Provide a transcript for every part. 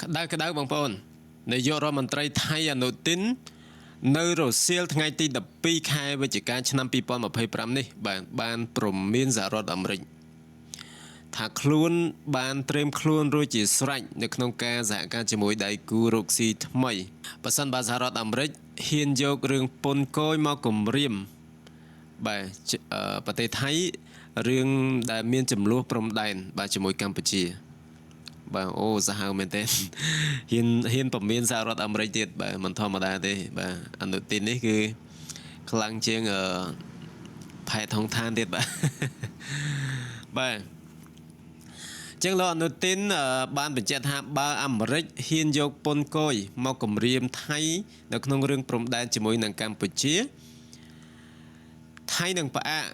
ក្តៅបងប្អូននាយករដ្ឋមន្ត្រីថៃអនុទិននៅរសៀលថ្ងៃទី12ខែវិច្ឆិកាឆ្នាំ2025នេះបានព្រមានសហរដ្ឋអាមេរិកថាខ្លួនបានត្រៀមខ្លួនរួចជាស្រេចនៅក្នុងការសហការជាមួយដៃគូរកស៊ីថ្មីបើសិនបើសហរដ្ឋអាមេរិកហ៊ានយករឿងពន្ធគយមកគម្រាមប្រទេសថៃរឿងដែលមានចំនួនព្រំដែនជាមួយកម្ពុជាអូសាហាវមែនទេហ៊ានពមៀនសហរដ្ឋអាមេរិកទៀតមិនធម្មតាទេអនុទិននេះគឺខ្លាំងជាងផែថងឋានទៀតចឹងលោកអនុទិនបានបញ្ជាក់ថាបើអាមេរិកហ៊ានយកពន្ធគយមកគម្រាមថៃនៅក្នុងរឿងព្រំដែនជាមួយនឹងកម្ពុជាថៃនឹងផ្អាក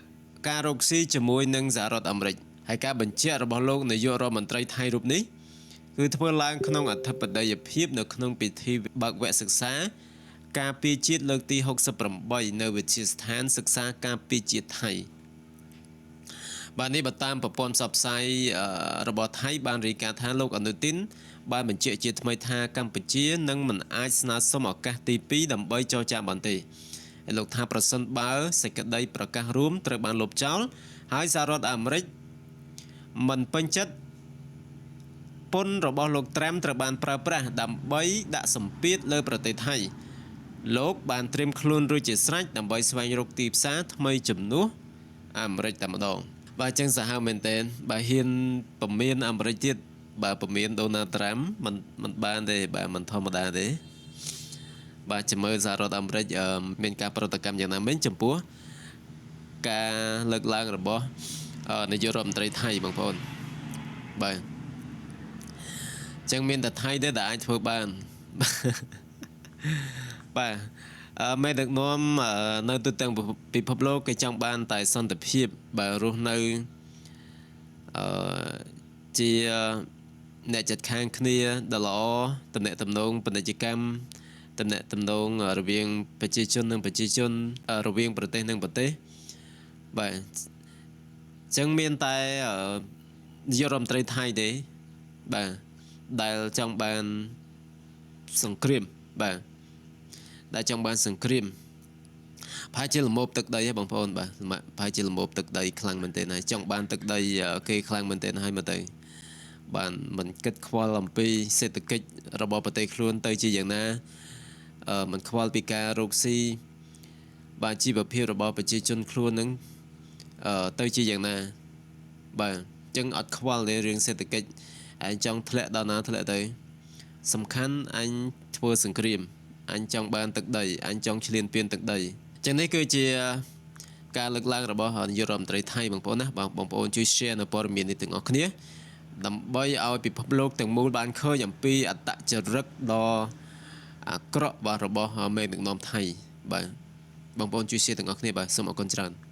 ការរកស៊ីជាមួយនឹងសហរដ្ឋអាមេរិកហើយការបញ្ជាក់របស់លោកនាយករដ្ឋមន្ត្រីថៃរូបនេះគឺធ្វើឡើងក្នុងអធិបតីភាពនៅក្នុងពិធីបើកវគ្គសិក្សាការពារជាតិលើកទី68នៅវិទ្យាស្ថានសិក្សាការពារជាតិថៃនេះបើតាមប្រព័ន្ធផ្សព្វផ្សាយរបស់ថៃបានរាយការណ៍ថាលោកអនុទិនបានបញ្ជាក់ជាថ្មីថាកម្ពុជានឹងមិនអាចស្នើសុំឱកាសទី2ដើម្បីចរចាបានទេហើយលោកថាប្រសិនបើសេចក្តីប្រកាសរួមត្រូវបានលុបចោលហើយសហរដ្ឋអាមេរិកមិនពេញចិត្តពន្ធរបស់លោកត្រាំត្រូវបានប្រើប្រាស់ដើម្បីដាក់សម្ពាធលើប្រទេសថៃលោកបានត្រៀមខ្លួនរួចជាស្រេចដើម្បីស្វែងរកទីផ្សារថ្មីជំនួសអាមេរិកតែម្ដងចឹងសាហាវមែនទែនហ៊ានពមៀនអាមេរិកទៀតពមៀនដូណាល់ត្រាំមិនបានទេមិនធម្មតាទេចាំមើលសហរដ្ឋអាមេរិកមានការប្រតិកម្មយ៉ាងណាមិញចំពោះការលើកឡើងរបស់នាយករដ្ឋមន្ត្រីថៃបងប្អូនចឹងមានតែថៃទេដែលអាចធ្វើបានមេដឹកនាំនៅទូទាំងពិភពលោកគេចង់បានតែសន្តិភាពរស់នៅជាអ្នកចាត់ខាងគ្នាដ៏ល្អតំណែងតំណងពាណិជ្ជកម្មតំណែងតំណងរវាងប្រជាជននិងប្រជាជនរវាងប្រទេសនិងប្រទេសចឹងមានតែនាយករដ្ឋមន្ត្រីថៃទេដែលចង់បានសង្គ្រាមដែលចង់បានសង្គ្រាមប្រហែលជាលំមប់ទឹកដីហ៎បងប្អូនប្រហែលជាលំមប់ទឹកដីខ្លាំងមែនទែនហើយចង់បានទឹកដីគេខ្លាំងមែនទែនហើយមើលទៅមិនគិតខ្វល់អំពីសេដ្ឋកិច្ចរបស់ប្រទេសខ្លួនទៅជាយ៉ាងណាមិនខ្វល់ពីការរកស៊ីជីវភាពរបស់ប្រជាជនខ្លួននឹងទៅជាយ៉ាងណាចឹងអត់ខ្វល់ទេរឿងសេដ្ឋកិច្ចអញចង់ធ្លាក់ដល់ណាធ្លាក់ទៅសំខាន់អញធ្វើសង្គ្រាមអញចង់បានទឹកដីអញចង់ឈ្លានពានទឹកដីចឹងនេះគឺជាការលើកឡើងរបស់នាយករដ្ឋមន្ត្រីថៃបងប្អូនណាបងប្អូនជួយ share នៅព័ត៌មាននេះទាំងអស់គ្នាដើម្បីឲ្យពិភពលោកទាំងមូលបានឃើញអំពីអត្តចរិតដ៏អាក្រក់របស់មេដឹកនាំថៃបងប្អូនជួយ share ទាំងអស់គ្នាសូមអរគុណច្រើន